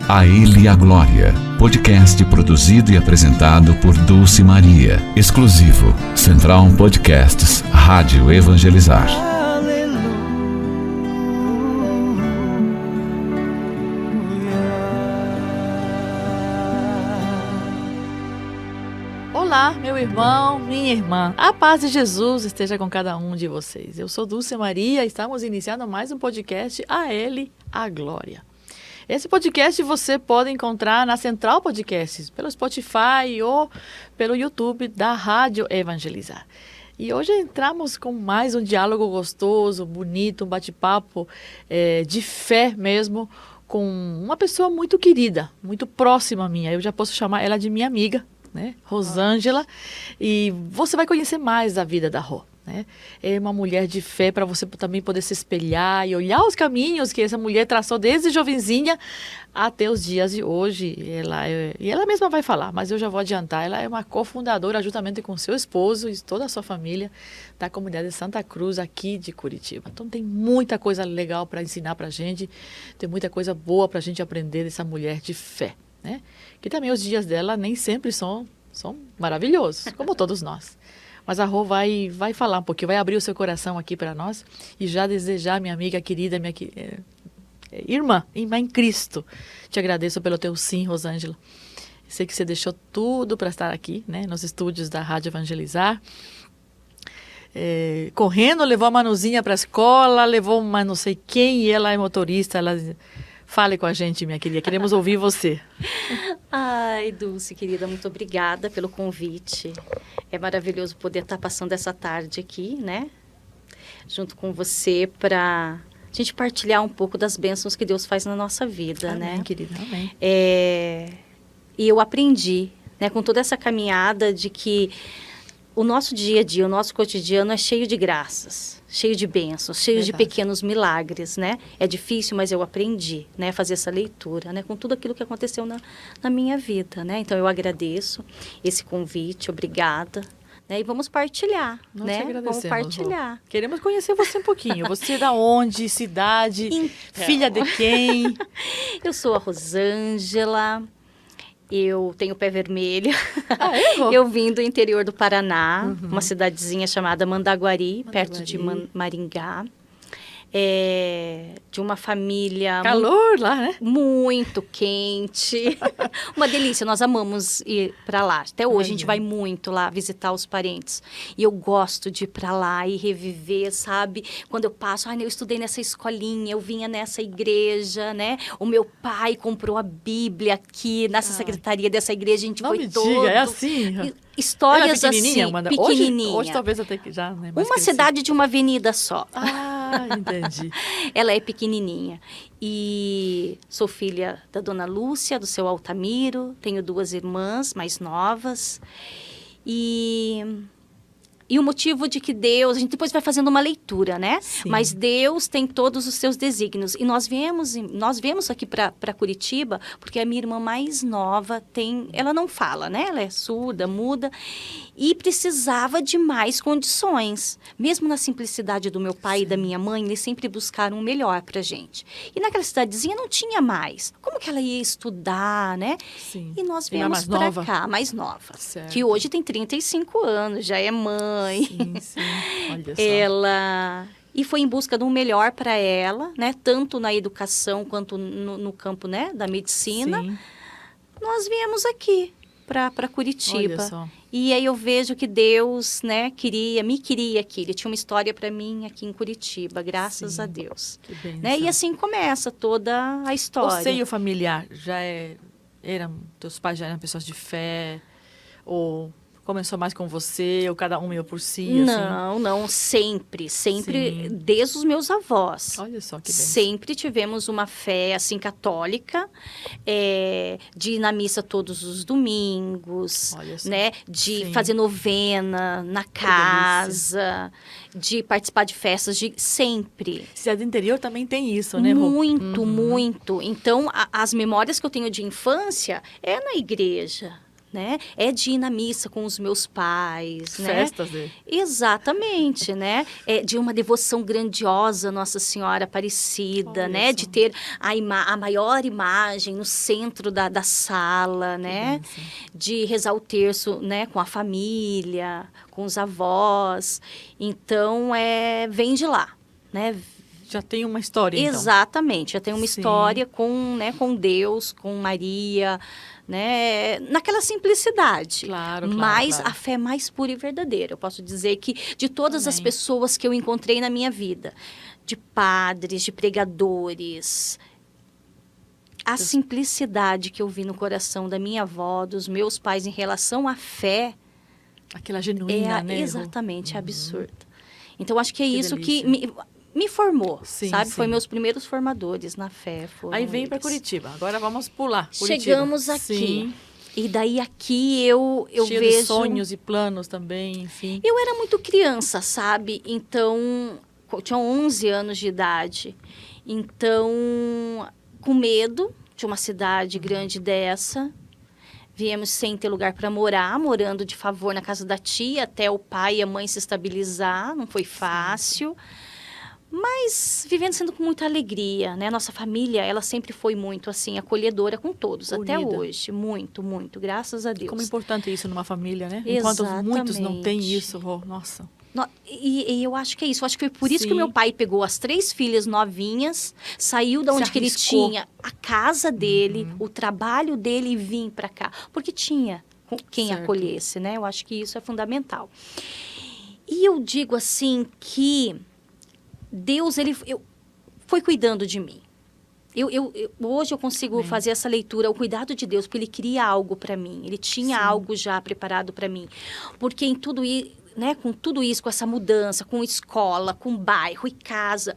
A Ele a Glória, podcast produzido e apresentado por Dulce Maria, exclusivo, Central Podcasts, Rádio Evangelizar. Olá, meu irmão, minha irmã. A paz de Jesus esteja com cada um de vocês. Eu sou Dulce Maria e estamos iniciando mais um podcast, A Ele a Glória. Esse podcast você pode encontrar na Central Podcasts, pelo Spotify ou pelo YouTube da Rádio Evangelizar. E hoje entramos com mais um diálogo gostoso, bonito, um bate-papo de fé mesmo, com uma pessoa muito querida, muito próxima a minha. Eu já posso chamar ela de minha amiga, né? Rosângela. E você vai conhecer mais da vida da Rô. Né? É uma mulher de fé para você também poder se espelhar e olhar os caminhos que essa mulher traçou desde jovenzinha até os dias de hoje. E ela mesma vai falar, mas eu já vou adiantar. Ela é uma cofundadora, juntamente com seu esposo e toda a sua família, da comunidade de Santa Cruz, aqui de Curitiba. Então tem muita coisa legal para ensinar para a gente, tem muita coisa boa para a gente aprender dessa mulher de fé. Né? Que também os dias dela nem sempre são maravilhosos, como todos nós. Mas a Rô vai falar um pouquinho, vai abrir o seu coração aqui para nós e já desejar, minha amiga querida, irmã em Cristo. Te agradeço pelo teu sim, Rosângela. Sei que você deixou tudo para estar aqui, né, nos estúdios da Rádio Evangelizar. Correndo, levou a Manuzinha para a escola, levou uma não sei quem, e ela é motorista, Fale com a gente, minha querida. Queremos ouvir você. Ai, Dulce, querida, muito obrigada pelo convite. É maravilhoso poder estar passando essa tarde aqui, né? Junto com você, para a gente partilhar um pouco das bênçãos que Deus faz na nossa vida, amém, né? Querida, amém. E eu aprendi, né, com toda essa caminhada, de que o nosso dia a dia, o nosso cotidiano é cheio de graças, cheio de bênçãos, cheio de pequenos milagres, né? É difícil, mas eu aprendi, né, a fazer essa leitura, né, com tudo aquilo que aconteceu na minha vida, né? Então eu agradeço esse convite, obrigada. Né? E vamos partilhar, Nós né? te agradecemos, vamos partilhar. Rô. Queremos conhecer você um pouquinho. Você é da onde, cidade, então, filha de quem? Eu sou a Rosângela. Eu tenho pé vermelho. Rô? Eu vim do interior do Paraná, uma cidadezinha chamada Mandaguari, perto de Maringá. De uma família... Calor lá, né? Muito quente. Uma delícia, nós amamos ir para lá. Até hoje a gente vai muito lá visitar os parentes. E eu gosto de ir para lá e reviver, sabe? Quando eu passo, eu estudei nessa escolinha, eu vinha nessa igreja, né? O meu pai comprou a Bíblia aqui, nessa secretaria dessa igreja, a gente foi todo... Diga, é assim... Histórias pequenininha, assim, pequenininha. Hoje talvez até que já... Né, uma cidade de uma avenida só. Entendi. Ela é pequenininha. E sou filha da Dona Lúcia, do seu Altamiro. Tenho 2 irmãs mais novas. E o motivo de que Deus... A gente depois vai fazendo uma leitura, né? Sim. Mas Deus tem todos os seus desígnios. E nós viemos aqui para Curitiba, porque a minha irmã mais nova tem... Ela não fala, né? Ela é surda, muda. E precisava de mais condições. Mesmo na simplicidade do meu pai e da minha mãe, eles sempre buscaram o melhor para a gente. E naquela cidadezinha não tinha mais. Como que ela ia estudar, né? Sim. E nós viemos para cá, mais nova. Certo. Que hoje tem 35 anos, já é mãe. Sim. Olha só. E foi em busca de um melhor para ela, né? Tanto na educação quanto no campo, né, da medicina. Sim. Nós viemos aqui para Curitiba. Olha só. E aí eu vejo que Deus, né, me queria aqui. Ele tinha uma história para mim aqui em Curitiba, graças a Deus. Que bênção. Né? E assim começa toda a história. O seio familiar teus pais já eram pessoas de fé? Ou começou mais com você, ou cada um meio por si? Não, sempre, Sim. desde os meus avós. Olha só que bem. Sempre tivemos uma fé, assim, católica, de ir na missa todos os domingos, né? De fazer novena na casa, de participar de festas, sempre. Cidade do interior também tem isso, né, Rô? Muito. Então, as memórias que eu tenho de infância é na igreja, né? É de ir na missa com os meus pais, né? Festas dele. Exatamente, né? É de uma devoção grandiosa à Nossa Senhora Aparecida, Olha né? só. De ter a maior imagem no centro da sala, né? bênção. De rezar o terço, né? Com a família, com os avós. Então, vem de lá, né? Já tem uma história, então. Exatamente, já tem uma Sim. história com Deus, com Maria, né? Naquela simplicidade. Claro, Mas claro. a fé mais pura e verdadeira. Eu posso dizer que de todas as Amém. pessoas que eu encontrei na minha vida, de padres, de pregadores, a simplicidade que eu vi no coração da minha avó, dos meus pais em relação à fé, Aquela genuína, né? exatamente absurda. Então, acho que é isso delícia. que me formou, Sim, sabe? sim. Foi meus primeiros formadores na fé. Aí vem para eles. Curitiba. Agora vamos pular. Curitiba. Chegamos aqui. Sim. E daí aqui eu Cheio vejo... de sonhos e planos também, enfim. Eu era muito criança, sabe? Então, eu tinha 11 anos de idade. Então, com medo de uma cidade grande dessa, viemos sem ter lugar para morar, morando de favor na casa da tia, até o pai e a mãe se estabilizar, não foi fácil. Mas vivendo sendo com muita alegria, né? Nossa família, ela sempre foi muito, assim, acolhedora com todos, até Unida. hoje. Muito, muito, graças a Deus. Como é importante isso numa família, né? Enquanto muitos não têm Exatamente. isso, nossa. E eu acho que é isso. Eu acho que foi por isso Sim. que o meu pai pegou as 3 filhas novinhas, saiu da Se onde que ele arriscou. tinha a casa dele, o trabalho dele e vim para cá. Porque tinha quem Certo. acolhesse, né? Eu acho que isso é fundamental. E eu digo assim que Deus, ele foi cuidando de mim. Hoje eu consigo Amém. fazer essa leitura, o cuidado de Deus, porque Ele cria algo para mim. Ele tinha Sim. algo já preparado para mim. Porque em tudo isso, né, com tudo isso, com essa mudança, com escola, com bairro e casa,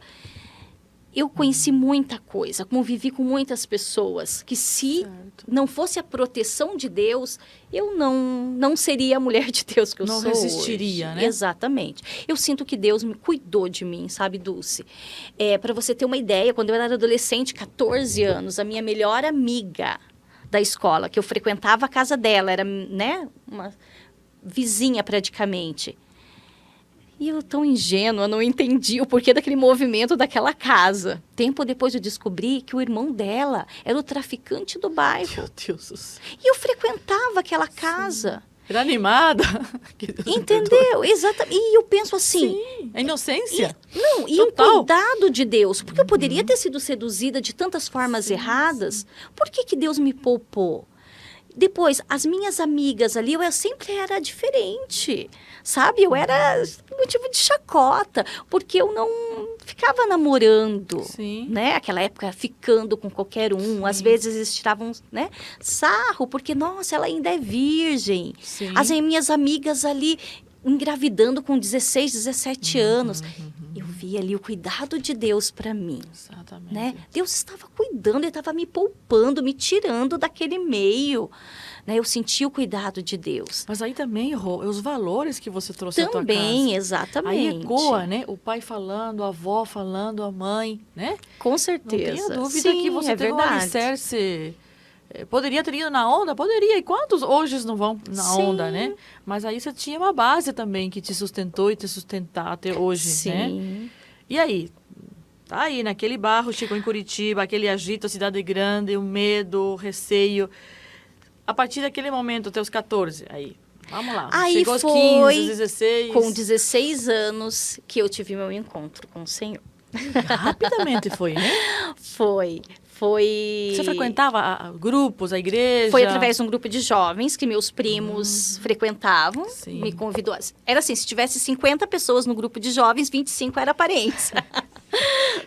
eu conheci muita coisa, convivi com muitas pessoas, que se Certo. não fosse a proteção de Deus, eu não seria a mulher de Deus que eu Não sou resistiria, hoje. né? Exatamente. Eu sinto que Deus me cuidou de mim, sabe, Dulce? Para você ter uma ideia, quando eu era adolescente, 14 anos, a minha melhor amiga da escola, que eu frequentava a casa dela, era, né, uma vizinha praticamente. E eu, tão ingênua, não entendi o porquê daquele movimento daquela casa. Tempo depois eu descobri que o irmão dela era o traficante do bairro. Meu Deus do céu. E eu frequentava aquela casa. Era animada. Que Deus me perdoe. Entendeu? Exatamente. E eu penso assim... Sim. A inocência. E o Total. cuidado de Deus. Porque eu poderia ter sido seduzida de tantas formas erradas. Por que Deus me poupou? Depois, as minhas amigas ali, eu sempre era diferente, sabe? Eu era motivo de chacota, porque eu não ficava namorando, Sim. né? Aquela época, ficando com qualquer um. Às vezes, eles tiravam, né, sarro, porque, nossa, ela ainda é virgem. Sim. As minhas amigas ali, engravidando com 16, 17 anos. Eu via ali o cuidado de Deus para mim. Exatamente. Né? Deus estava cuidando, Ele estava me poupando, me tirando daquele meio. Né? Eu senti o cuidado de Deus. Mas aí também, Rô, os valores que você trouxe à tua Também, casa. exatamente. Aí ecoa, né? O pai falando, a avó falando, a mãe, né? Com Não certeza. tenha dúvida Sim, que você é teve um verdade. alicerce. Poderia ter ido na onda? Poderia. E quantos hoje não vão na Sim. onda, né? Mas aí você tinha uma base também que te sustentou e te sustentar até hoje, né? Sim. E aí? Tá aí, naquele barro, chegou em Curitiba, aquele agito, a cidade grande, o medo, o receio. A partir daquele momento, até os 14, aí, vamos lá. Aí Chegou aos foi 15, 16. Com 16 anos que eu tive meu encontro com o Senhor. Rapidamente foi, né? Foi. Você frequentava grupos, a igreja? Foi através de um grupo de jovens que meus primos frequentavam. Sim. Me convidou. Era assim, se tivesse 50 pessoas no grupo de jovens, 25 eram parentes.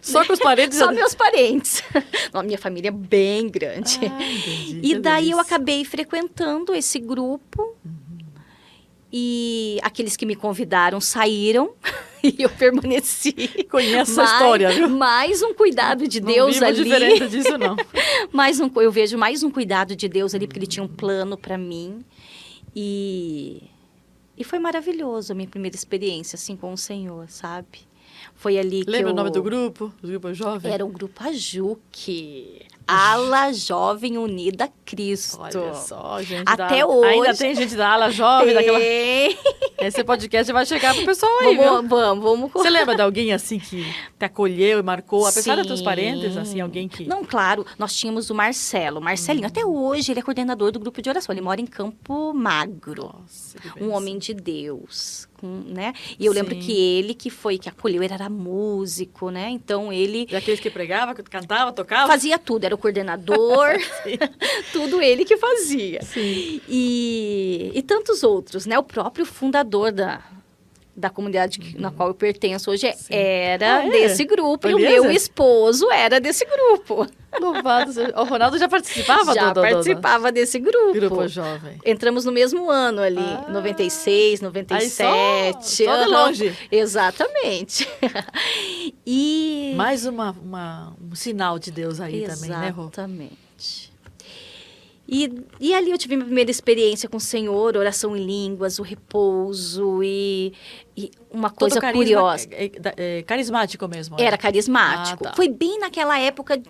Só com os parentes? Só meus parentes. A minha família é bem grande. Entendi, E que daí eu delícia. acabei frequentando esse grupo. E aqueles que me convidaram saíram. E eu permaneci. Conheço a história, viu? Mais um cuidado de Deus não ali. Não diferença disso, não. Eu vejo mais um cuidado de Deus ali, porque Ele tinha um plano para mim. E foi maravilhoso a minha primeira experiência, assim, com o Senhor, sabe? Foi ali que Lembra o nome do grupo? O grupo jovem? Era o grupo Ajuque. Ala Jovem Unida Cristo. Olha só, gente. Até hoje. Ainda tem gente da ala jovem, daquela. Esse podcast vai chegar pro pessoal aí, viu? Vamos. Você lembra de alguém assim que te acolheu e marcou, apesar Sim. dos teus parentes, assim, alguém que... Não, claro, nós tínhamos o Marcelinho. Até hoje ele é coordenador do grupo de oração. Ele mora em Campo Magro. Nossa, que Um bênção. homem de Deus, né? E eu lembro Sim. que ele que acolheu, ele era músico, né? Então ele Daqueles que pregava, cantava, tocava? fazia tudo, era o coordenador, tudo ele que fazia. Sim. E tantos outros, né? O próprio fundador da comunidade na qual eu pertenço hoje Sim. era Ah, é? desse grupo. E o Beleza. meu esposo era desse grupo. Louvado seja... O Ronaldo já participava Já do participava desse grupo. grupo jovem. Entramos no mesmo ano ali, Ah. 96, 97. Só de aham. longe. Exatamente. E... Mais um sinal de Deus aí também, né, Rô? Exatamente. E ali eu tive minha primeira experiência com o Senhor, oração em línguas, o repouso e uma coisa Todo curiosa. carismático mesmo. Era carismático. Ah, tá. Foi bem naquela época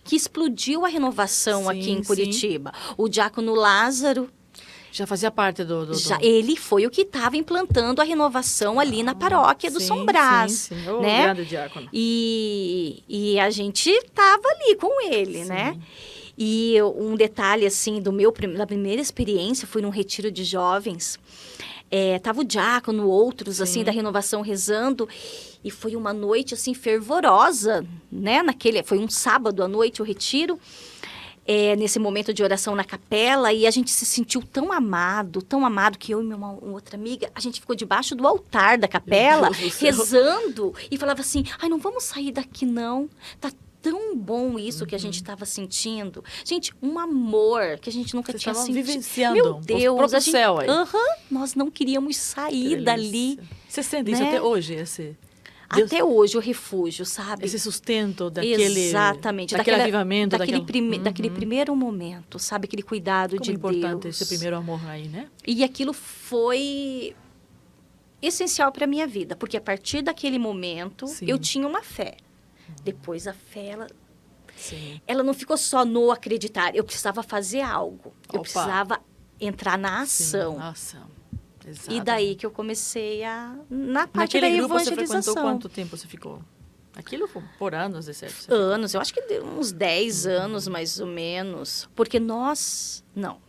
que explodiu a renovação Sim, aqui em sim. Curitiba. O diácono Lázaro, Já fazia parte do... ele foi o que estava implantando a renovação ali na paróquia do Sim, São Brás. Sim, sim. Oh, né? grande diácono. E a gente estava ali com ele, Sim. né? E um detalhe, assim, da primeira experiência, fui num retiro de jovens. Tava o diácono, outros, assim, Sim. da renovação rezando. E foi uma noite, assim, fervorosa, né? Foi um sábado à noite o retiro. Nesse momento de oração na capela. E a gente se sentiu tão amado, que eu e uma outra amiga, a gente ficou debaixo do altar da capela, Meu Deus do céu. rezando. E falava assim, ai, não vamos sair daqui, não. Tá tão bom isso que a gente estava sentindo. Gente, um amor que a gente nunca Vocês tinha estavam sentido. vivenciando Meu o Deus, próprio a gente, céu aí. nós não queríamos Que sair delícia. dali. Você sente isso né? até hoje, esse... Deus- Até hoje, o refúgio, sabe? Esse sustento daquele... Exatamente. Daquele avivamento. Daquele primeiro momento, sabe? Aquele cuidado Como de importante Deus. esse primeiro amor aí, né? E aquilo foi essencial para minha vida, porque a partir daquele momento, Sim. eu tinha uma fé. Depois a fé, Sim. ela não ficou só no acreditar. Eu precisava fazer algo. Eu Opa. precisava entrar na ação. Sim, na ação. Exato. E daí que eu comecei na parte Naquele da grupo você evangelização. frequentou quanto tempo você ficou? Aquilo foi por anos, de certo? Você Anos, eu acho que deu uns 10 anos, mais ou menos. Porque não,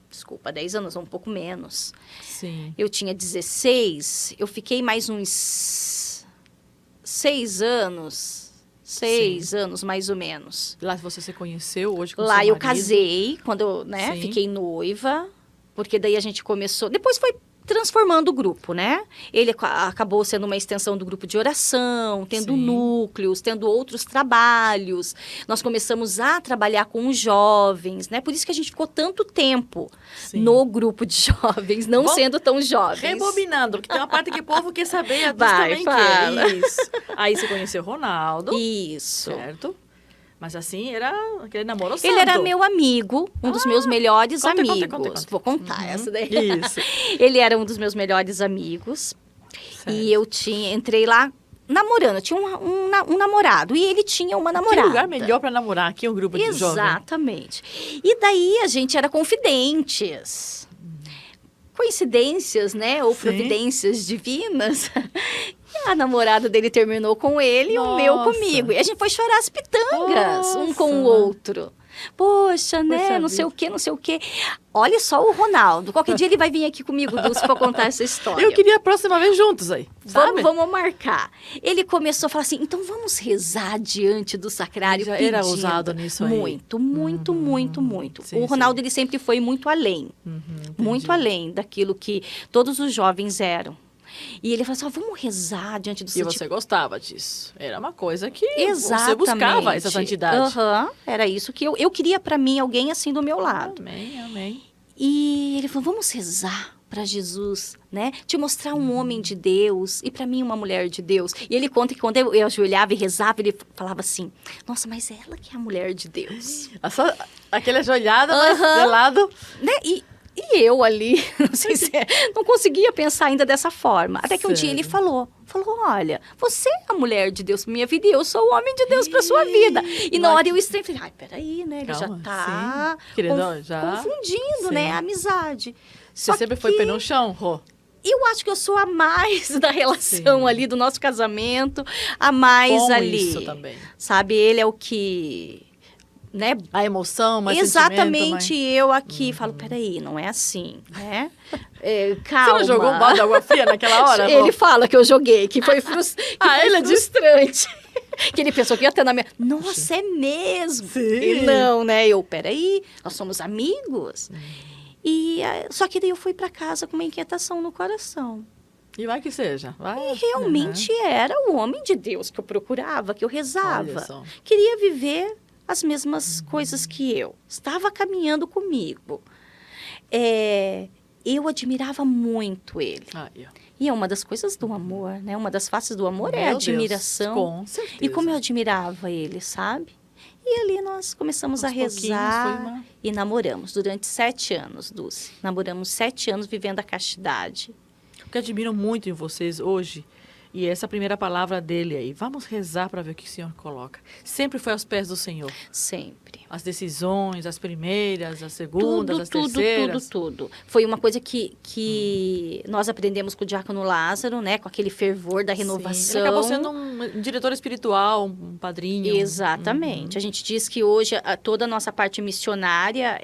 desculpa, 10 anos, um pouco menos. Sim. Eu tinha 16, eu fiquei mais uns 6 anos. 6 anos, mais ou menos. Lá você se conheceu hoje com Lá seu eu marido? casei, quando eu Sim. fiquei noiva, porque daí a gente começou... Depois foi transformando o grupo, né? Ele acabou sendo uma extensão do grupo de oração, tendo Sim. núcleos, tendo outros trabalhos. Nós começamos a trabalhar com os jovens, né? Por isso que a gente ficou tanto tempo Sim. no grupo de jovens, não Vamos sendo tão jovens. Rebobinando, porque tem uma parte que o povo quer saber, a Vai, também fala. quer. Isso. Aí você conheceu o Ronaldo, Isso. certo? Mas assim, era aquele namoro santo. Ele era meu amigo, um dos meus melhores Conta, conta, amigos. conta, conta. Vou contar essa daí. Isso. Ele era um dos meus melhores amigos. Certo. E eu entrei lá namorando. Eu tinha um namorado e ele tinha uma namorada. Que lugar melhor para namorar aqui, um grupo de jovens. Exatamente. E daí a gente era confidentes. Coincidências, né? Ou Sim. providências divinas. E a namorada dele terminou com ele e o meu Nossa. comigo. E a gente foi chorar as pitangas, um com o Nossa. outro. Poxa, né? Poxa Não sei vida. o quê, não sei o quê. Olha só o Ronaldo. Qualquer dia ele vai vir aqui comigo, Dulce, para contar essa história. Eu queria a próxima vez juntos aí, sabe? Vamos marcar. Ele começou a falar assim, então vamos rezar diante do sacrário. Já era pedindo. ousado nisso aí. Muito, muito, muito, muito. Sim, o Ronaldo, ele sempre foi muito além. Muito entendi. além daquilo que todos os jovens eram. E ele falou assim, vamos rezar diante do E Santíssimo. você gostava disso. Era uma coisa que Exatamente. você buscava, essa santidade. Aham, era isso que eu queria para mim, alguém assim do meu lado. Amém, amém. E ele falou, vamos rezar para Jesus, né? Te mostrar um homem de Deus e para mim uma mulher de Deus. E ele conta que quando eu ajoelhava e rezava, ele falava assim, nossa, mas ela que é a mulher de Deus. Aquela joelhada, mas Aham. de lado. Né? E E eu ali, não sei se não conseguia pensar ainda dessa forma. Até que um dia ele falou, olha, você é a mulher de Deus pra minha vida e eu sou o homem de Deus pra sua vida. E na hora eu estranhei, falei, ai, peraí, né? Ele Calma, já tá confundindo, sim. né, a amizade. Você sempre foi pé no chão, Rô? Eu acho que eu sou a mais da relação ali, do nosso casamento, a mais como ali. Isso também. Sabe, ele é o que... Né? A emoção, mais exatamente, eu aqui falo, peraí, não é assim, né? Calma. Você não jogou um balde de água fria naquela hora? Ele fala que eu joguei, que foi frustrante. Ele frustrante. Que ele pensou que ia ter na minha... Nossa, é mesmo? Sim. E não, né? Peraí, nós somos amigos. E só que daí eu fui para casa com uma inquietação no coração. E vai que seja. Vai. E realmente era o homem de Deus que eu procurava, que eu rezava. Olha só. Queria viver as mesmas coisas que eu. Estava caminhando comigo. Eu admirava muito ele. E é uma das coisas do amor, né? Uma das faces do amor é a admiração. Deus, com certeza. E como eu admirava ele, sabe? E ali nós começamos a rezar e namoramos durante 7 anos, Dulce. Namoramos 7 anos vivendo a castidade. O que admiro muito em vocês hoje, e essa primeira palavra dele aí, vamos rezar para ver o que o Senhor coloca. Sempre foi aos pés do Senhor. Sempre. As decisões, as primeiras, as segundas, as terceiras. Tudo. Foi uma coisa que nós aprendemos com o diácono Lázaro, né? Com aquele fervor da renovação. Ele acabou sendo um diretor espiritual, um padrinho. Exatamente. A gente diz que hoje toda a nossa parte missionária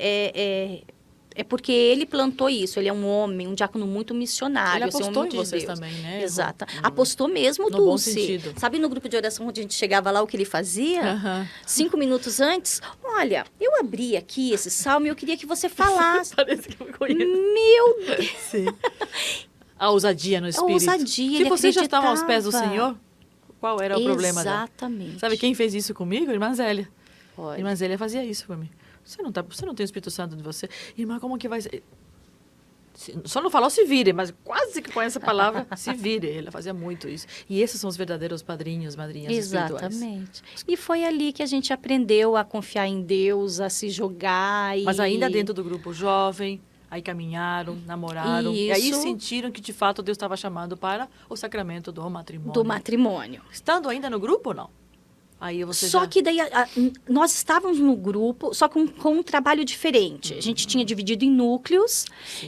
é porque ele plantou isso. Ele é um homem, um diácono muito missionário. Ele apostou muito em vocês Deus. também, né? Exato. Apostou mesmo, no bom Dulce. sentido. Sabe no grupo de oração onde a gente chegava lá, o que ele fazia? 5 minutos antes, olha, eu abri aqui esse salmo e eu queria que você falasse. Parece que eu me conheço. Meu Deus! Sim. A ousadia no espírito. A ousadia, Se vocês já estavam aos pés do acreditava. Senhor, qual era o problema dela? Exatamente. Sabe quem fez isso comigo? Irmã Zélia. Olha. Irmã Zélia fazia isso comigo. Você não tem o Espírito Santo de você. Irmã, como que vai ser? Só não falou se vire, mas quase que com essa palavra, se vire. Ela fazia muito isso. E esses são os verdadeiros padrinhos, madrinhas espirituais. Exatamente. E foi ali que a gente aprendeu a confiar em Deus, a se jogar. Mas ainda dentro do grupo jovem, aí caminharam, namoraram. E aí sentiram que, de fato, Deus estava chamando para o sacramento do matrimônio. Do matrimônio. Estando ainda no grupo ou não? Aí você só que daí nós estávamos no grupo, só com um trabalho diferente. A gente tinha dividido em núcleos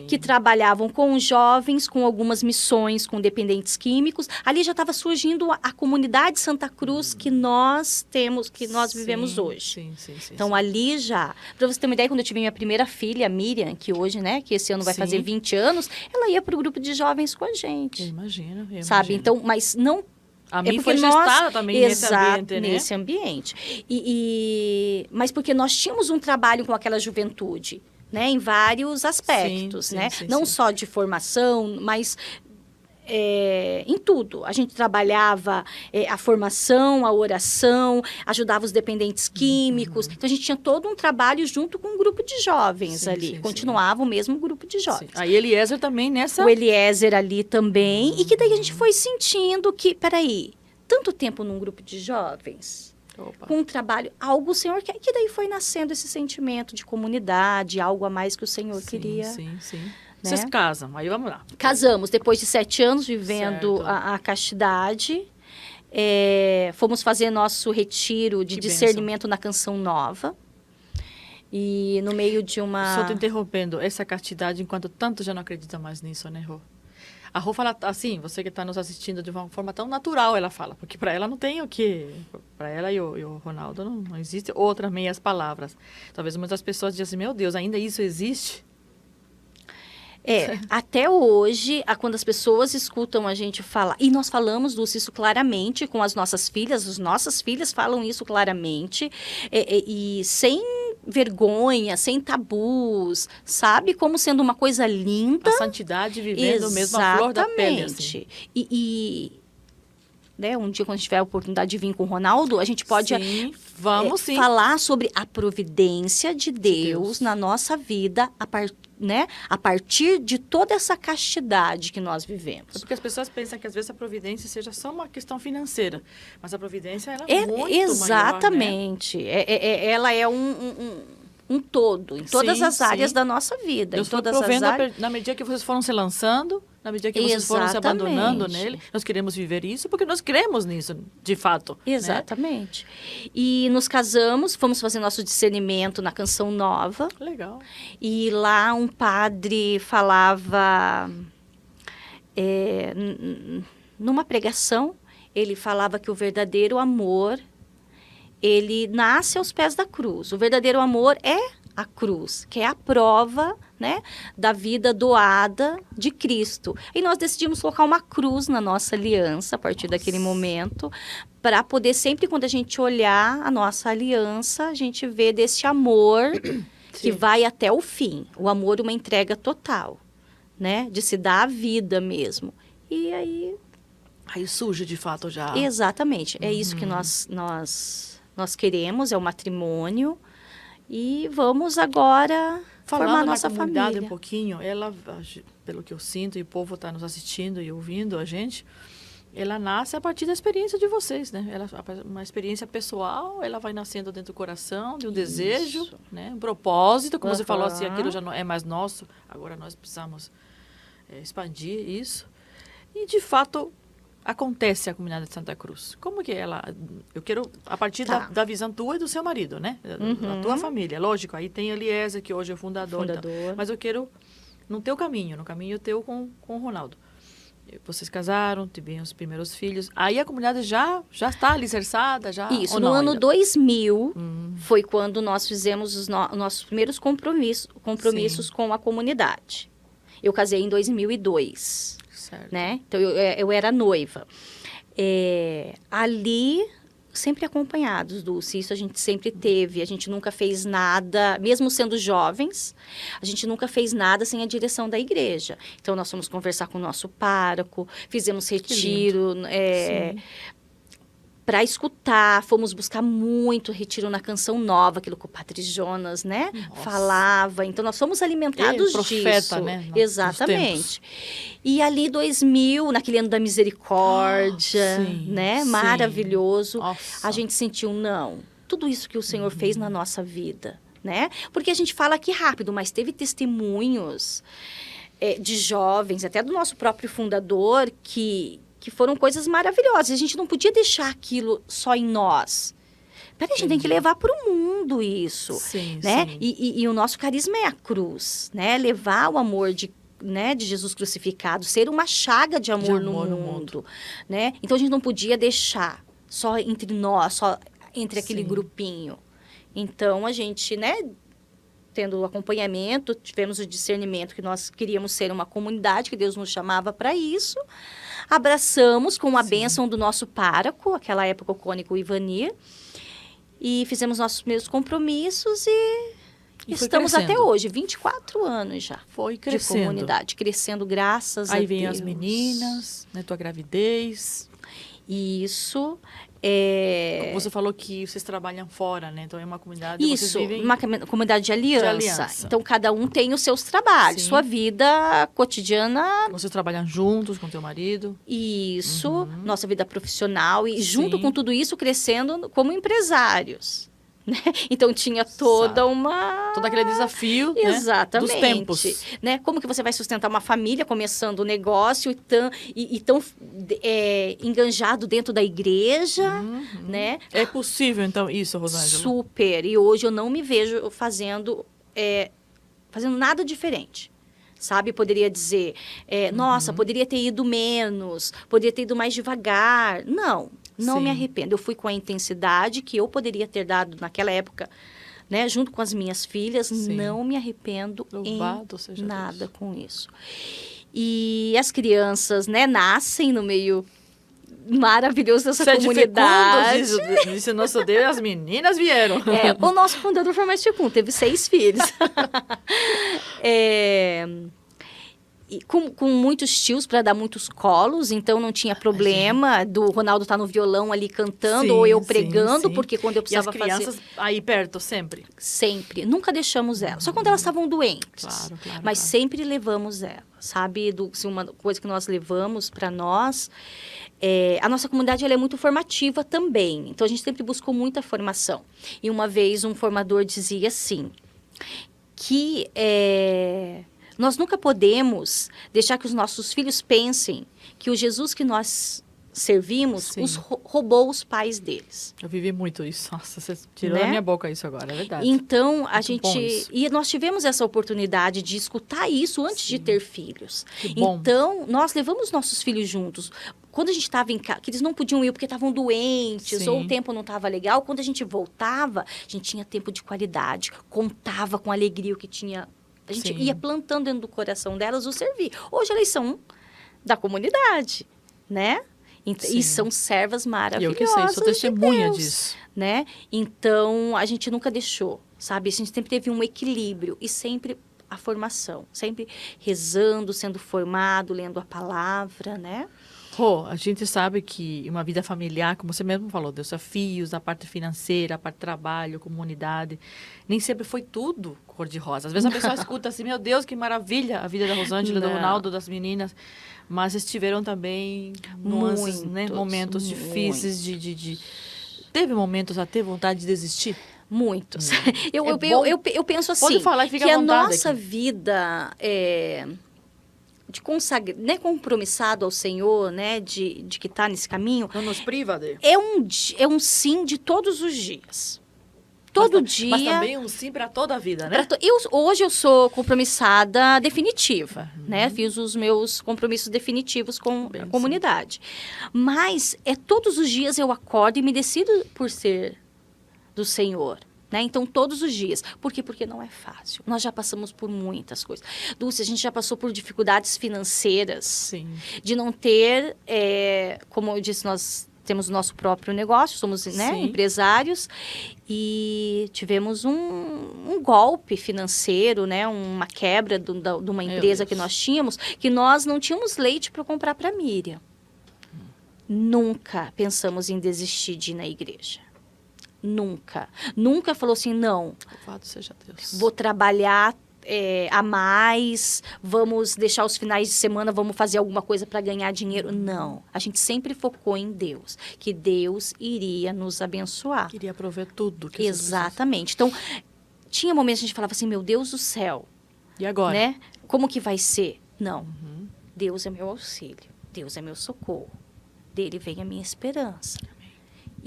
que trabalhavam com jovens, com algumas missões, com dependentes químicos. Ali já estava surgindo a comunidade Santa Cruz que nós temos, que nós vivemos hoje. Então ali já, para você ter uma ideia, quando eu tive minha primeira filha, a Miriam, que hoje, né, que esse ano vai fazer 20 anos, ela ia para o grupo de jovens com a gente. Eu imagino. Sabe? Então, mas não... A mim foi gestada também nesse ambiente, né? Nesse ambiente. Mas porque nós tínhamos um trabalho com aquela juventude, né? Em vários aspectos, né? Não só de formação, mas... em tudo. A gente trabalhava a formação, a oração, ajudava os dependentes químicos. Então, a gente tinha todo um trabalho junto com um grupo de jovens ali. Continuava o mesmo grupo de jovens. Aí Eliezer também nessa... O Eliezer ali também. E que daí a gente foi sentindo que, peraí, tanto tempo num grupo de jovens... com um trabalho, algo o Senhor quer, que daí foi nascendo esse sentimento de comunidade, algo a mais que o Senhor queria. Sim. Vocês casam, aí vamos lá. Casamos, depois de 7 anos vivendo a castidade. Fomos fazer nosso retiro de discernimento na Canção Nova. E no meio de uma... Só te interrompendo, essa castidade, enquanto tanto já não acredita mais nisso, né, Rô? A Rô fala assim, você que está nos assistindo de uma forma tão natural, ela fala, porque para ela não tem o que... Para ela e o Ronaldo não existe outras meias palavras. Talvez muitas pessoas dizem assim, meu Deus, ainda isso existe? Até hoje, quando as pessoas escutam a gente falar, e nós falamos, Dulce, isso claramente com as nossas filhas falam isso claramente, e sem vergonha, sem tabus, sabe? Como sendo uma coisa linda. A santidade vivendo mesmo a flor da pele. Assim. Né, um dia, quando a gente tiver a oportunidade de vir com o Ronaldo, a gente pode falar sobre a providência de Deus na nossa vida, a partir de toda essa castidade que nós vivemos. Porque as pessoas pensam que às vezes a providência seja só uma questão financeira, mas a providência ela é muito exatamente. maior, né? Ela é um todo, em todas as áreas sim. da nossa vida. Deus em foi todas as provendo áreas. na medida que vocês foram se lançando, na medida que vocês foram se abandonando Exatamente. nele. Nós queremos viver isso porque nós cremos nisso, de fato. Né? Exatamente. E nos casamos, fomos fazer nosso discernimento na Canção Nova. Legal. E lá um padre falava, numa pregação, ele falava que o verdadeiro amor, ele nasce aos pés da cruz. O verdadeiro amor é a cruz, que é a prova, né, da vida doada de Cristo. E nós decidimos colocar uma cruz na nossa aliança, a partir daquele momento, para poder sempre, quando a gente olhar a nossa aliança, a gente ver desse amor que vai até o fim. O amor, uma entrega total, né, de se dar a vida mesmo. E aí... Aí surge, de fato, já... Exatamente. É isso que nós queremos, é o matrimônio. E vamos agora formar a nossa comunidade família. um pouquinho, ela, pelo que eu sinto, e o povo está nos assistindo e ouvindo a gente, ela nasce a partir da experiência de vocês, né? Uma experiência pessoal, ela vai nascendo dentro do coração, de um desejo, né? Um propósito, como você falou, assim, aquilo já não é mais nosso, agora nós precisamos expandir isso. E, de fato, acontece a comunidade de Santa Cruz. Como que ela... Eu quero, a partir da visão tua e do seu marido, né? Da tua família. Lógico, aí tem Eliezer, que hoje é o fundador. Então, mas eu quero no teu caminho, no caminho teu com o Ronaldo. Vocês casaram, tiveram os primeiros filhos. Aí a comunidade já está alicerçada? Isso, no ano 2000 foi quando nós fizemos os nossos primeiros compromissos com a comunidade. Eu casei em 2002. Certo. Né? Então, eu era noiva. Ali, sempre acompanhados, Dulce, isso a gente sempre teve. A gente nunca fez nada, mesmo sendo jovens, a gente nunca fez nada sem a direção da igreja. Então, nós fomos conversar com o nosso pároco, fizemos retiro, para escutar, fomos buscar muito retiro na Canção Nova, aquilo que o Padre Jonas, né, falava. Então, nós fomos alimentados profeta, disso. né? Exatamente. E ali, 2000, naquele ano da misericórdia, né, maravilhoso, a gente sentiu, não, tudo isso que o Senhor fez na nossa vida, né? Porque a gente fala aqui rápido, mas teve testemunhos de jovens, até do nosso próprio fundador, que foram coisas maravilhosas. A gente não podia deixar aquilo só em nós. Peraí, a gente tem que levar para o mundo isso, né? Sim. E o nosso carisma é a cruz, né? Levar o amor de Jesus crucificado, ser uma chaga de amor no mundo, né? Então, a gente não podia deixar só entre nós, só entre aquele grupinho. Então, a gente, né, tendo o acompanhamento, tivemos o discernimento que nós queríamos ser uma comunidade, que Deus nos chamava para isso. Abraçamos com a bênção do nosso pároco, aquela época o cônigo Ivanir, e fizemos nossos primeiros compromissos e estamos até hoje, 24 anos já. Foi crescendo. De comunidade, crescendo, graças a Deus. Aí vem as meninas, né, tua gravidez. Isso. Você falou que vocês trabalham fora, né? Então é uma comunidade... Isso, vocês vivem... uma comunidade de aliança. Então, cada um tem os seus trabalhos, sua vida cotidiana. Vocês trabalham juntos com teu marido? Isso, nossa vida profissional. E junto com tudo isso, crescendo como empresários. Né? Então, tinha toda todo aquele desafio, exatamente, né? Dos tempos. Né? Como que você vai sustentar uma família começando o negócio e tão enganjado dentro da igreja, né? É possível, então, isso, Rosângela? Super. E hoje eu não me vejo fazendo nada diferente. Sabe? Poderia dizer, nossa, poderia ter ido menos, poderia ter ido mais devagar. Não me arrependo. Eu fui com a intensidade que eu poderia ter dado naquela época, né? Junto com as minhas filhas. Não me arrependo em nada com isso. E as crianças, né, nascem no meio maravilhoso dessa comunidade. Disse nosso Deus, as meninas vieram. O nosso fundador foi mais fecundo, teve 6 filhos. E com muitos tios para dar muitos colos, então não tinha problema do Ronaldo estar no violão ali cantando ou eu pregando, porque quando eu precisava fazer... E as crianças aí perto, sempre? Sempre. Nunca deixamos elas. Só quando elas estavam doentes. Claro, mas sempre levamos elas, sabe? Uma coisa que nós levamos para nós... a nossa comunidade ela é muito formativa também. Então, a gente sempre buscou muita formação. E uma vez um formador dizia assim... que nós nunca podemos deixar que os nossos filhos pensem que o Jesus que nós servimos roubou os pais deles. Eu vivi muito isso. Nossa, você tirou Né? da minha boca isso agora, é verdade. Então, Muito bom isso. E nós tivemos essa oportunidade de escutar isso antes de ter filhos. Que bom. Então, nós levamos nossos filhos juntos. Quando a gente estava em casa, que eles não podiam ir porque estavam doentes, Sim. ou o tempo não estava legal, quando a gente voltava, a gente tinha tempo de qualidade, contava com alegria o que tinha. A gente Sim. ia plantando dentro do coração delas o servir. Hoje elas são da comunidade, né? Sim. E são servas E maravilhosas. eu que sei, sou testemunha de Deus, disso. né? Então, a gente nunca deixou, sabe? A gente sempre teve um equilíbrio e sempre a formação. Sempre rezando, sendo formado, lendo a palavra, né? Rô, a gente sabe que uma vida familiar, como você mesmo falou, desafios, a parte financeira, a parte de trabalho, comunidade, nem sempre foi tudo cor-de-rosa. Às vezes a pessoa escuta assim, meu Deus, que maravilha a vida da Rosângela, do Não. Ronaldo, das meninas. Mas estiveram também nuances, né? Momentos difíceis de... Teve momentos a ter vontade de desistir? Muitos. Eu penso assim, Pode falar e fica que à a vontade nossa aqui. vida de consagrar, né, compromissado ao Senhor, né, de que está nesse caminho, Não nos priva de... é um sim de todos os dias. Todo dia. Mas também um sim para toda a vida, né? Hoje eu sou compromissada definitiva, né? Fiz os meus compromissos definitivos com a comunidade. Mas todos os dias eu acordo e me decido por ser do Senhor. Né? Então, todos os dias. Por quê? Porque não é fácil. Nós já passamos por muitas coisas. Dulce, a gente já passou por dificuldades financeiras. Sim. De não ter, como eu disse, nós temos o nosso próprio negócio, somos, né, empresários, e tivemos um golpe financeiro, né, uma quebra de uma empresa que nós tínhamos, que nós não tínhamos leite para comprar para a Miriam. Nunca pensamos em desistir de ir na igreja. Nunca. Nunca falou assim, não, Louvado seja Deus. vou trabalhar a mais, vamos deixar os finais de semana, vamos fazer alguma coisa para ganhar dinheiro. Não. A gente sempre focou em Deus, que Deus iria nos abençoar. Queria prover tudo. Que Exatamente. Então, tinha momentos que a gente falava assim, meu Deus do céu. E agora? Né? Como que vai ser? Não. Deus é meu auxílio. Deus é meu socorro. Dele vem a minha esperança.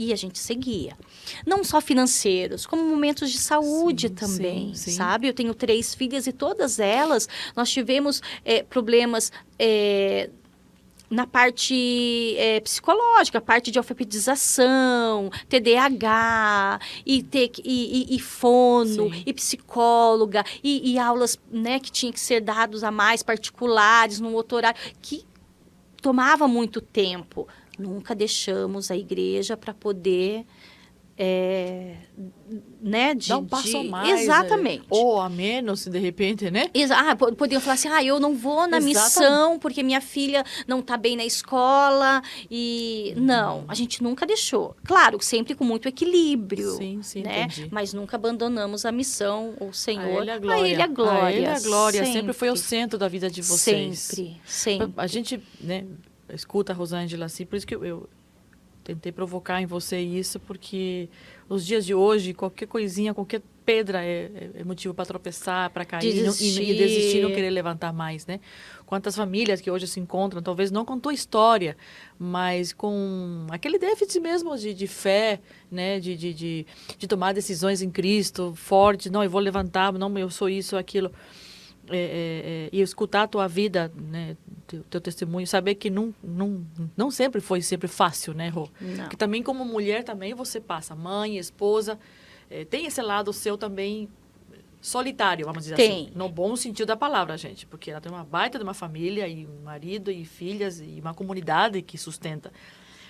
E a gente seguia. Não só financeiros, como momentos de saúde também, sim. sabe? Eu tenho 3 filhas e todas elas, nós tivemos problemas na parte psicológica, parte de alfabetização, TDAH, e fono, Sim. e psicóloga, e aulas, né, que tinham que ser dados a mais particulares, num outro horário, que tomava muito tempo. Nunca deixamos a igreja para poder, né, Dá um passo a mais. Exatamente. Ou a menos, de repente, né? Podiam falar assim, eu não vou na Exatamente. missão porque minha filha não está bem na escola. E não, a gente nunca deixou. Claro, sempre com muito equilíbrio. Sim, né? entendi. Mas nunca abandonamos a missão, o Senhor. A Ele a glória. A Ele a glória. A Ele a glória. Sempre foi o Sempre. centro da vida de vocês. Sempre. A gente, né, escuta a Rosângela assim, por isso que eu tentei provocar em você isso, porque os dias de hoje, qualquer coisinha, qualquer pedra é motivo para tropeçar, para cair e desistir, não querer levantar mais, né? Quantas famílias que hoje se encontram, talvez não com tua história, mas com aquele déficit mesmo de fé, né? De tomar decisões em Cristo, forte, não, eu vou levantar, não, eu sou isso, aquilo. E escutar a tua vida, né, teu testemunho, saber que não sempre foi fácil, né, Rô? Não. Que também como mulher também você passa, mãe, esposa, tem esse lado seu também solitário, vamos dizer assim, no bom sentido da palavra, gente, porque ela tem uma baita de uma família e um marido e filhas e uma comunidade que sustenta.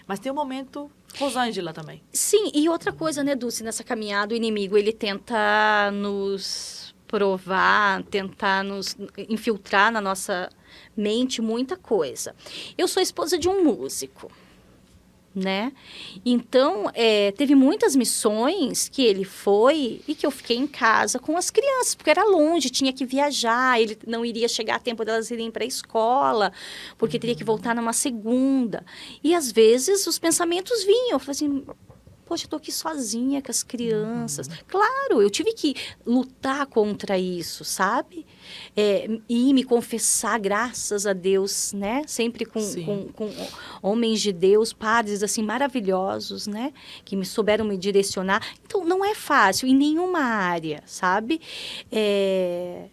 Mas tem um momento Rosângela também. Sim, e outra coisa, né, Dulce, nessa caminhada, o inimigo, ele tenta nos provar, tentar nos infiltrar na nossa mente muita coisa. Eu sou esposa de um músico, né? Então, teve muitas missões que ele foi e que eu fiquei em casa com as crianças, porque era longe, tinha que viajar, ele não iria chegar a tempo delas irem para a escola, porque teria que voltar numa segunda. E, às vezes, os pensamentos vinham. Eu falei assim, poxa, eu tô aqui sozinha com as crianças. Claro, eu tive que lutar contra isso, sabe? E me confessar, graças a Deus, né? Sempre com homens de Deus, padres, assim, maravilhosos, né? Que me souberam me direcionar. Então, não é fácil em nenhuma área, sabe?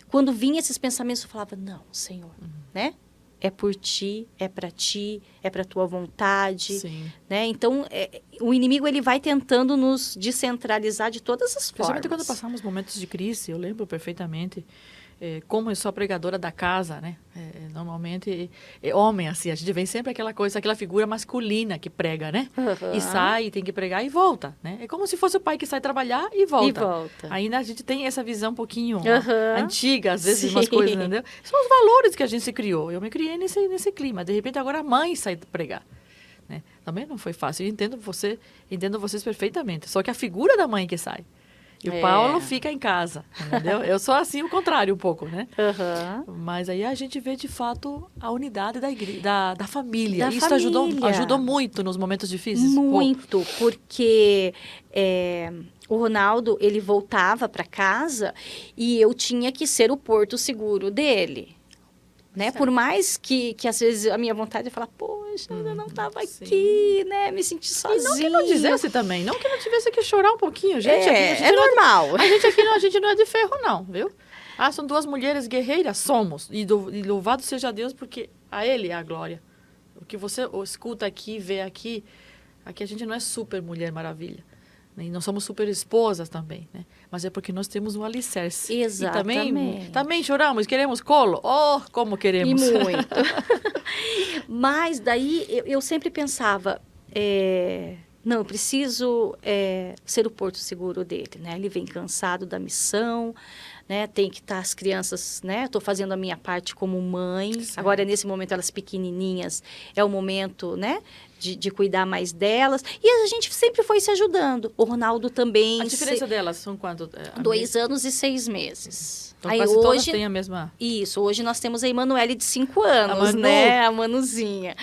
Quando vinha esses pensamentos, eu falava, não, Senhor, né? É por ti, é para ti, é para tua vontade, né? Então, o inimigo, ele vai tentando nos descentralizar de todas as formas. Principalmente quando passamos momentos de crise, eu lembro perfeitamente, como eu sou a pregadora da casa, né? Normalmente, homem, assim, a gente vem sempre aquela figura masculina que prega, né? E sai, tem que pregar e volta, né? É como se fosse o pai que sai trabalhar e volta. Ainda a gente tem essa visão um pouquinho antiga, às vezes, umas coisas, entendeu? São os valores que a gente se criou. Eu me criei nesse clima. De repente, agora a mãe sai pregar. Né? Também não foi fácil. Eu entendo vocês perfeitamente. Só que a figura da mãe que sai. E o Paulo fica em casa, entendeu? Eu sou assim, o contrário um pouco, né? Mas aí a gente vê, de fato, a unidade da igreja, da família. Isso ajudou muito nos momentos difíceis? Muito, porque o Ronaldo, ele voltava para casa e eu tinha que ser o porto seguro dele. Né? Por mais que às vezes a minha vontade é falar, poxa, eu não estava aqui, né? Me senti sozinha. E não que não dissesse também, não que não tivesse que chorar um pouquinho, gente. É normal. A gente não é de ferro, não, viu? São duas mulheres guerreiras, somos. E louvado seja Deus, porque a Ele é a glória. O que você escuta aqui, vê aqui a gente não é super Mulher Maravilha. E não somos super esposas também, né? Mas é porque nós temos um alicerce. Exatamente. E também choramos, queremos colo. Oh, como queremos. E muito. Mas daí eu sempre pensava, não, eu preciso ser o porto seguro dele, né? Ele vem cansado da missão, né? Tem que estar as crianças, né? Estou fazendo a minha parte como mãe. Certo. Agora, nesse momento, elas pequenininhas, é o momento, né? De cuidar mais delas. E a gente sempre foi se ajudando. O Ronaldo também. A diferença delas são quanto? 2 anos e 6 meses. Então, quase todas têm a mesma... Isso. Hoje nós temos a Emanuele de 5 anos, né? A Manuzinha.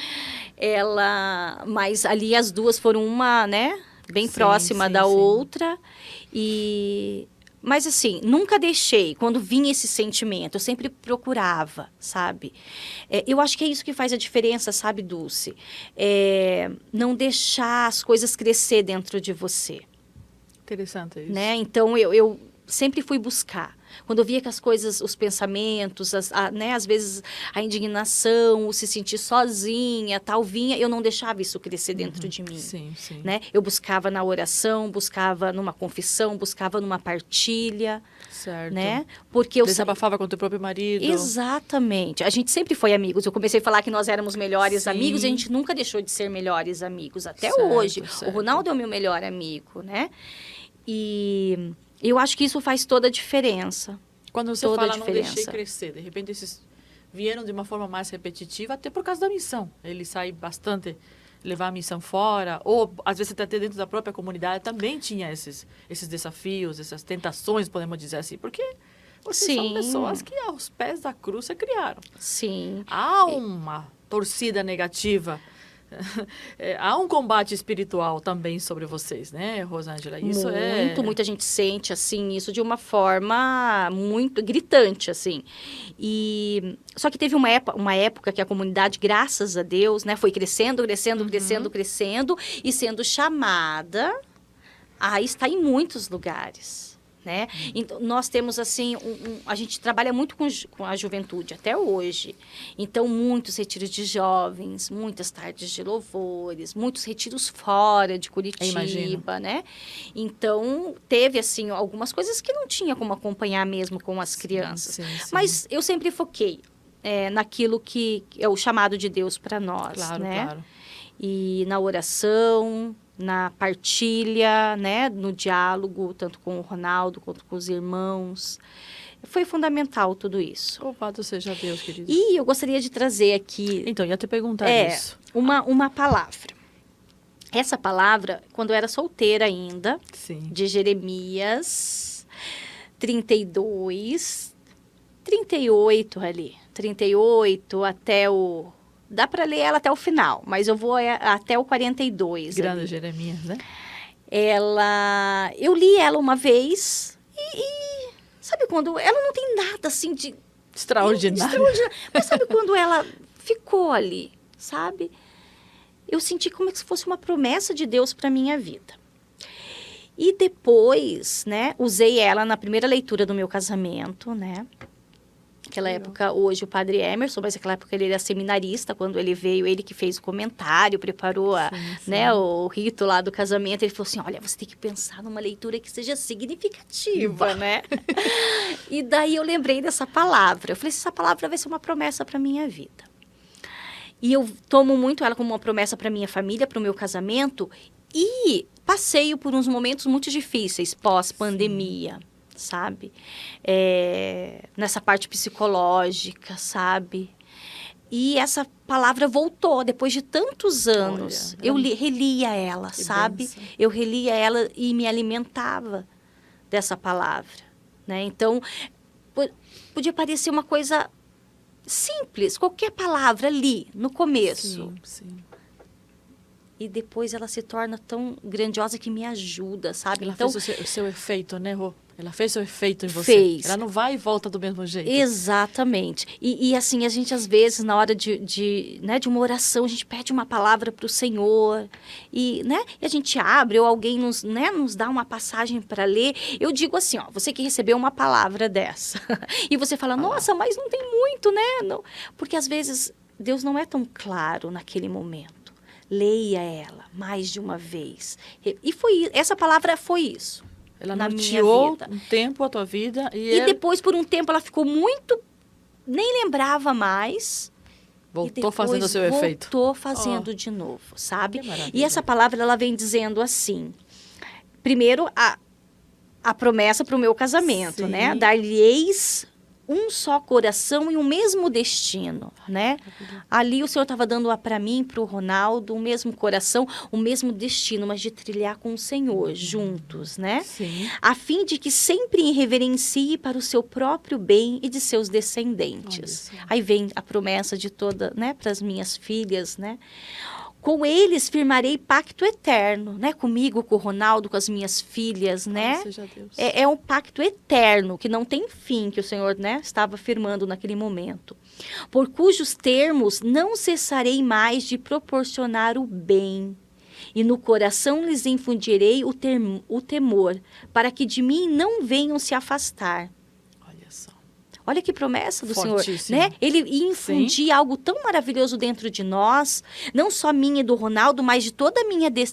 Mas ali as duas foram uma, né? Bem próxima da outra. Mas assim, nunca deixei, quando vinha esse sentimento, eu sempre procurava, sabe? Eu acho que é isso que faz a diferença, sabe, Dulce? Não deixar as coisas crescer dentro de você. Interessante isso. Né? Então, eu sempre fui buscar. Quando eu via que as coisas, os pensamentos, né, às vezes a indignação, o se sentir sozinha, tal, vinha, eu não deixava isso crescer dentro de mim. Sim. Né? Eu buscava na oração, buscava numa confissão, buscava numa partilha. Certo. Né? Porque eu desabafava com o teu próprio marido. Exatamente. A gente sempre foi amigos. Eu comecei a falar que nós éramos melhores amigos e a gente nunca deixou de ser melhores amigos. Até hoje. Certo. O Ronaldo é o meu melhor amigo, né? E eu acho que isso faz toda a diferença. Quando você fala não deixei crescer, de repente esses vieram de uma forma mais repetitiva, até por causa da missão. Ele sai bastante, levar a missão fora, ou às vezes até dentro da própria comunidade também tinha esses desafios, essas tentações, podemos dizer assim, porque vocês são pessoas que aos pés da cruz se criaram. Sim. Há uma torcida negativa. Há um combate espiritual também sobre vocês, né, Rosângela? Isso muita gente sente, assim, isso de uma forma muito gritante, assim. Só que teve uma época que a comunidade, graças a Deus, né, foi crescendo e sendo chamada a estar em muitos lugares. Né? Então, nós temos, assim, a gente trabalha muito com a juventude até hoje. Então, muitos retiros de jovens, muitas tardes de louvores, muitos retiros fora de Curitiba, né? Então, teve, assim, algumas coisas que não tinha como acompanhar mesmo com as crianças. Sim. Mas eu sempre foquei naquilo que é o chamado de Deus para nós, né? Claro. E na oração, na partilha, né, no diálogo, tanto com o Ronaldo quanto com os irmãos. Foi fundamental tudo isso. Louvado seja Deus, querido. E eu gostaria de trazer aqui... Então, ia te perguntar isso. Uma palavra. Essa palavra, quando eu era solteira ainda, de Jeremias 32, 38 ali. 38 até o... Dá para ler ela até o final, mas eu vou até o 42. Grande ali. Jeremias, né? eu li ela uma vez e sabe quando ela não tem nada assim de Extraordinário. Mas sabe quando ela ficou ali, sabe? Eu senti como se fosse uma promessa de Deus para minha vida. E depois, né, usei ela na primeira leitura do meu casamento, né? Naquela época, hoje, o padre Emerson, mas naquela época ele era seminarista, quando ele veio, ele que fez o comentário, preparou né, o rito lá do casamento, ele falou assim, olha, você tem que pensar numa leitura que seja significativa, né? E daí eu lembrei dessa palavra, eu falei, essa palavra vai ser uma promessa para minha vida. E eu tomo muito ela como uma promessa para minha família, para o meu casamento, e passeio por uns momentos muito difíceis, pós-pandemia, sabe? Nessa parte psicológica, sabe? E essa palavra voltou, depois de tantos anos. Olha, eu relia ela, sabe? Benção. Eu relia ela e me alimentava dessa palavra, né? Então, podia parecer uma coisa simples, qualquer palavra ali, no começo. Sim. E depois ela se torna tão grandiosa que me ajuda, sabe? Ela então, fez o seu efeito, né, Rô? Ela fez seu efeito em você. Fez. Ela não vai e volta do mesmo jeito. Exatamente. E assim, a gente às vezes, na hora né, de uma oração, a gente pede uma palavra para o Senhor. E, né, e a gente abre, ou alguém nos dá uma passagem para ler. Eu digo assim, ó, você que recebeu uma palavra dessa. E você fala, nossa, mas não tem muito, né? Não. Porque às vezes Deus não é tão claro naquele momento. Leia ela mais de uma vez. E essa palavra foi isso. Ela na norteou minha vida. um tempo a tua vida. E depois, por um tempo, ela ficou muito... Nem lembrava mais. Voltou fazendo o seu efeito. Voltou fazendo de novo, sabe? Que maravilha. E essa palavra, ela vem dizendo assim... Primeiro, a promessa para o meu casamento, Sim. né? Dar-lhe-eis um só coração e um mesmo destino, né? Ali o Senhor estava dando para mim, para o Ronaldo, o mesmo coração, o mesmo destino, mas de trilhar com o Senhor juntos, né? Sim. A fim de que sempre reverencie para o seu próprio bem e de seus descendentes. Aí vem a promessa de toda, né? Para as minhas filhas, né? Com eles firmarei pacto eterno, né? Comigo, com o Ronaldo, com as minhas filhas, né? Seja Deus. É um pacto eterno, que não tem fim, que o Senhor, né, estava firmando naquele momento. Por cujos termos não cessarei mais de proporcionar o bem. E no coração lhes infundirei o temor, para que de mim não venham se afastar. Olha só. Olha que promessa do Senhor, Fortíssimo. né? Ele ia infundir algo tão maravilhoso dentro de nós, não só minha e do Ronaldo, mas de toda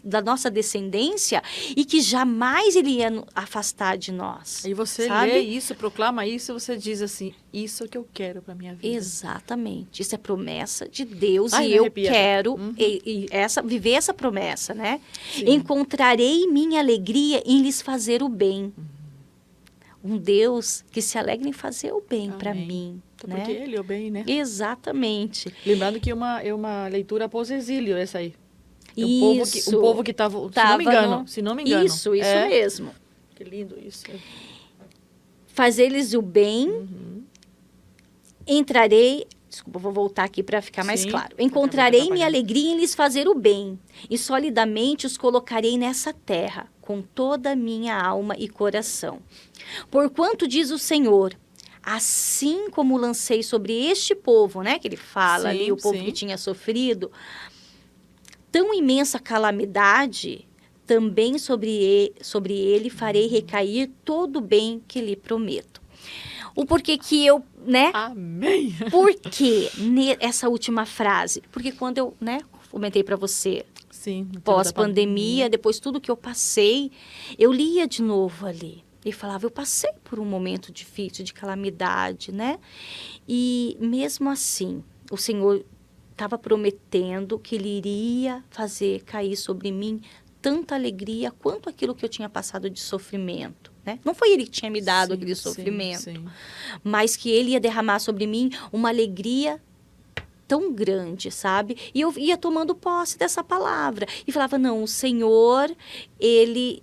da nossa descendência, e que jamais ele ia afastar de nós. E você sabe? lê isso, proclama isso, e você diz assim, isso é o que eu quero para minha vida. Exatamente. Isso é promessa de Deus. Ai, e me eu arrepia. quero viver essa promessa, né? Sim. Encontrarei minha alegria em lhes fazer o bem. Um Deus que se alegra em fazer o bem para Amém. mim. Então, Né? porque ele é o bem, né? Exatamente. Lembrando que é uma leitura pós-exílio, essa aí. Isso. O povo que estava, se não me engano. Isso mesmo. Que lindo isso. Fazer-lhes o bem, entrarei... Desculpa, vou voltar aqui para ficar mais Sim, claro. pra Encontrarei ficar minha alegria em lhes fazer o bem, e solidamente os colocarei nessa terra, com toda a minha alma e coração. Porquanto diz o Senhor, assim como lancei sobre este povo, né, que ele fala Sim, ali, o povo sim. que tinha sofrido, tão imensa calamidade, também sobre ele farei recair todo o bem que lhe prometo. O porquê que eu, né? Amém! Por que essa última frase? Porque quando eu, né, comentei para você, Sim. no tempo da pós-pandemia, depois tudo que eu passei, eu lia de novo ali. E falava, eu passei por um momento difícil, de calamidade, né? E mesmo assim, o Senhor estava prometendo que Ele iria fazer cair sobre mim tanta alegria quanto aquilo que eu tinha passado de sofrimento, né? Não foi Ele que tinha me dado aquele sofrimento, sim. mas que Ele ia derramar sobre mim uma alegria tão grande, sabe? E eu ia tomando posse dessa palavra e falava, não, o Senhor, Ele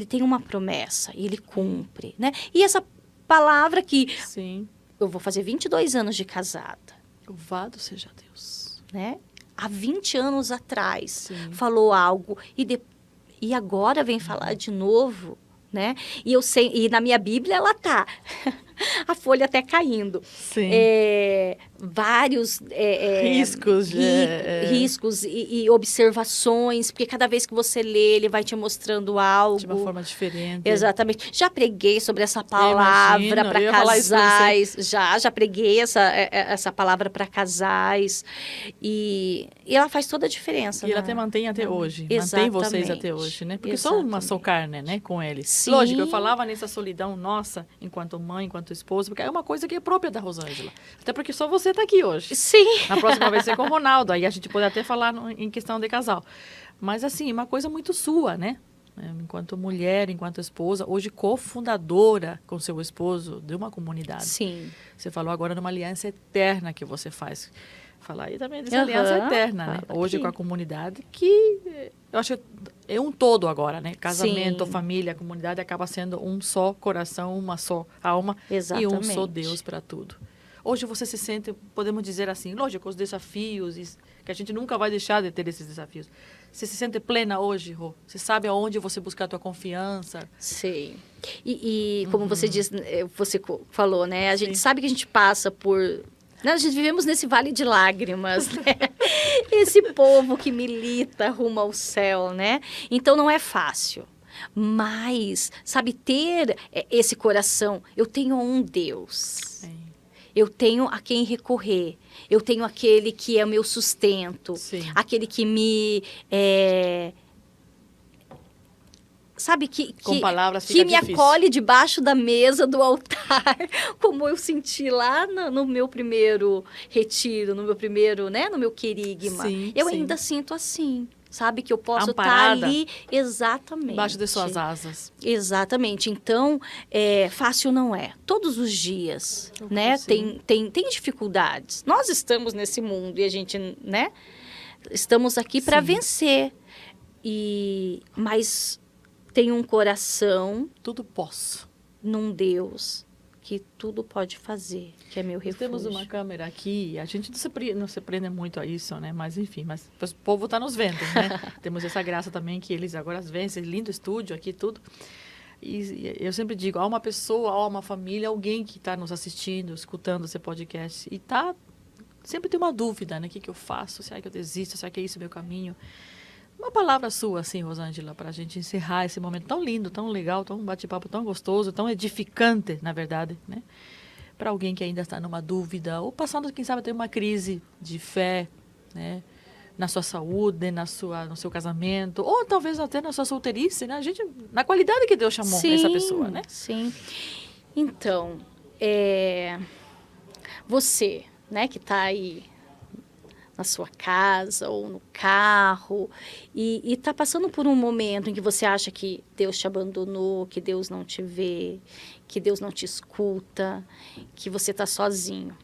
tem uma promessa, Ele cumpre, né? E essa palavra que Sim. eu vou fazer 22 anos de casada, Louvado seja Deus. né? Há 20 anos atrás, Sim. falou algo e e agora vem falar de novo, né? E eu sei, e na minha Bíblia ela tá a folha até caindo. Sim. Vários riscos, riscos e observações, porque cada vez que você lê, ele vai te mostrando algo. De uma forma diferente. Exatamente. Já preguei sobre essa palavra para casais. Já preguei essa palavra para casais. E ela faz toda a diferença. E ela até mantém até hoje. Exatamente. Mantém vocês até hoje, né? Porque sou uma só carne, né? Com eles. Sim. Lógico, eu falava nessa solidão nossa, enquanto mãe, enquanto esposa, porque é uma coisa que é própria da Rosângela. Até porque só você está aqui hoje. Sim. Na próxima vai ser com o Ronaldo. Aí a gente pode até falar em questão de casal. Mas, assim, uma coisa muito sua, né? Enquanto mulher, enquanto esposa, hoje cofundadora com seu esposo de uma comunidade. Sim. Você falou agora numa aliança eterna que você faz. Falar aí também dessa aliança eterna, né? Hoje com a comunidade, que eu acho que é um todo agora, né? Casamento, família, comunidade acaba sendo um só coração, uma só alma. Exatamente. E um só Deus para tudo. Hoje você se sente, podemos dizer assim, lógico, os desafios, que a gente nunca vai deixar de ter esses desafios. Você se sente plena hoje, Rô? Você sabe aonde você buscar a tua confiança? Sim. E como você disse, você falou, né? A gente sabe que a gente passa por... Nós vivemos nesse vale de lágrimas, né? Esse povo que milita rumo ao céu, né? Então, não é fácil. Mas, sabe, ter esse coração, eu tenho um Deus. Sim. Eu tenho a quem recorrer. Eu tenho aquele que é o meu sustento. Sim. Aquele que me... sabe, que me acolhe debaixo da mesa do altar, como eu senti lá no meu primeiro retiro, no meu primeiro, né, no meu querigma. Eu ainda sinto assim, sabe, que eu posso estar ali, exatamente. Embaixo de suas asas. Exatamente. Então, fácil não é. Todos os dias, né, tem dificuldades. Nós estamos nesse mundo e a gente, né, estamos aqui para vencer. Mas... tem um coração... Tudo posso. Num Deus que tudo pode fazer, que é meu refúgio. Temos uma câmera aqui, a gente não se prende muito a isso, né? Mas, enfim, o povo está nos vendo, né? Temos essa graça também que eles agora veem, esse lindo estúdio aqui, tudo. E eu sempre digo, há uma pessoa, há uma família, alguém que está nos assistindo, escutando esse podcast e sempre tem uma dúvida, né? O que eu faço? Será que eu desisto? Será que é isso o meu caminho? Uma palavra sua, assim, Rosângela, para a gente encerrar esse momento tão lindo, tão legal, tão bate-papo, tão gostoso, tão edificante, na verdade, né? Para alguém que ainda está numa dúvida, ou passando, quem sabe, a ter uma crise de fé, né? Na sua saúde, no seu casamento, ou talvez até na sua solteirice, né? Na qualidade que Deus chamou essa pessoa, né? Sim. Então, você, né, que está aí na sua casa ou no carro e está passando por um momento em que você acha que Deus te abandonou, que Deus não te vê, que Deus não te escuta, que você está sozinho.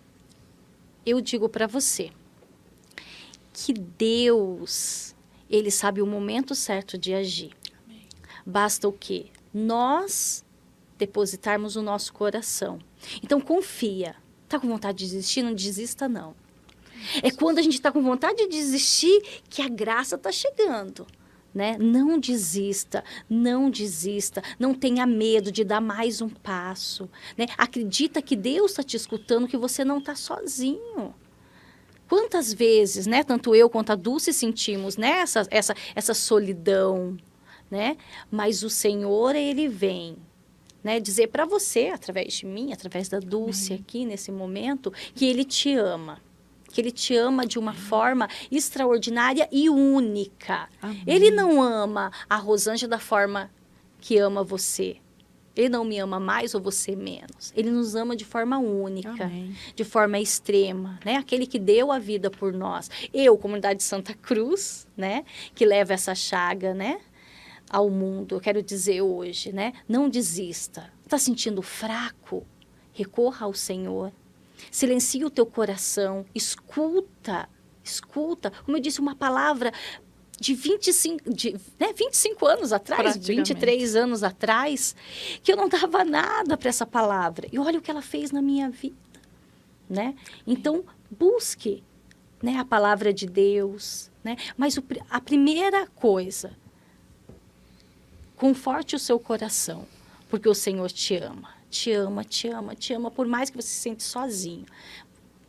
Eu digo para você que Deus, Ele sabe o momento certo de agir. Amém. Basta o quê? Nós depositarmos o nosso coração. Então, confia. Está com vontade de desistir? Não desista, não. É quando a gente está com vontade de desistir que a graça está chegando, né? Não desista, não desista, não tenha medo de dar mais um passo, né? Acredita que Deus está te escutando, que você não está sozinho. Quantas vezes, né? Tanto eu quanto a Dulce sentimos, né? Essa solidão, né? Mas o Senhor, Ele vem, né? Dizer para você, através de mim, através da Dulce aqui nesse momento, que Ele te ama. Que Ele te ama de uma forma extraordinária e única. Amém. Ele não ama a Rosângela da forma que ama você. Ele não me ama mais ou você menos. Ele nos ama de forma única, amém, de forma extrema, né? Aquele que deu a vida por nós. Eu, comunidade de Santa Cruz, né? Que leva essa chaga, né? Ao mundo. Eu quero dizer hoje, né? Não desista. Está sentindo fraco? Recorra ao Senhor. Silencia o teu coração, escuta, como eu disse, uma palavra de 25 anos atrás, 23 anos atrás, que eu não dava nada para essa palavra. E olha o que ela fez na minha vida, né? Então, busque, né, a palavra de Deus, né? Mas a primeira coisa, conforte o seu coração, porque o Senhor te ama. Te ama, te ama, te ama, por mais que você se sente sozinho.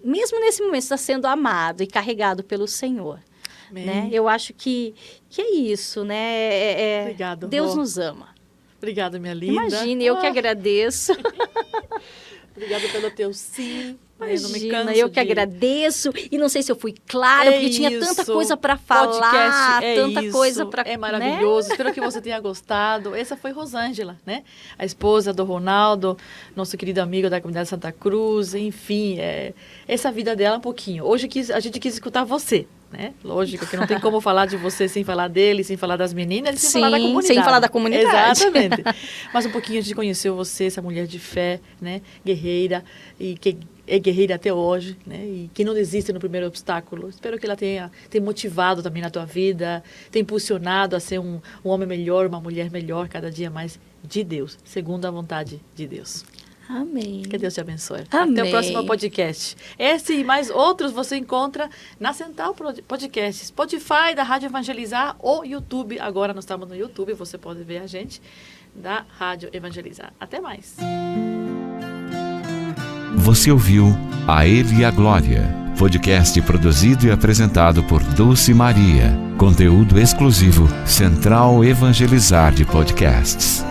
Mesmo nesse momento, você está sendo amado e carregado pelo Senhor. Né? Eu acho que é isso, né? Obrigada, Deus nos ama. Obrigada, minha linda. Imagine, eu que agradeço. Obrigada pelo teu sim. Imagina, eu que agradeço. E não sei se eu fui clara, porque tinha tanta coisa para falar, tanta coisa para... É maravilhoso, né? Espero que você tenha gostado. Essa foi Rosângela, né? A esposa do Ronaldo, nosso querido amigo da comunidade Santa Cruz, enfim, essa vida dela um pouquinho. Hoje a gente quis escutar você, né? Lógico que não tem como falar de você sem falar dele, sem falar das meninas, sem falar da comunidade. Sem falar da comunidade. Exatamente. Mas um pouquinho a gente conheceu você, essa mulher de fé, né? Guerreira, e que é guerreira até hoje, né? E que não desiste no primeiro obstáculo. Espero que ela tenha motivado também na tua vida, tenha impulsionado a ser um homem melhor, uma mulher melhor, cada dia mais de Deus, segundo a vontade de Deus. Amém. Que Deus te abençoe. Amém. Até o próximo podcast. Esse e mais outros você encontra na Central Podcast, Spotify da Rádio Evangelizar ou YouTube. Agora nós estamos no YouTube, você pode ver a gente da Rádio Evangelizar. Até mais. Você ouviu A Ele a Glória, podcast produzido e apresentado por Dulce Maria. Conteúdo exclusivo Central Evangelizar de Podcasts.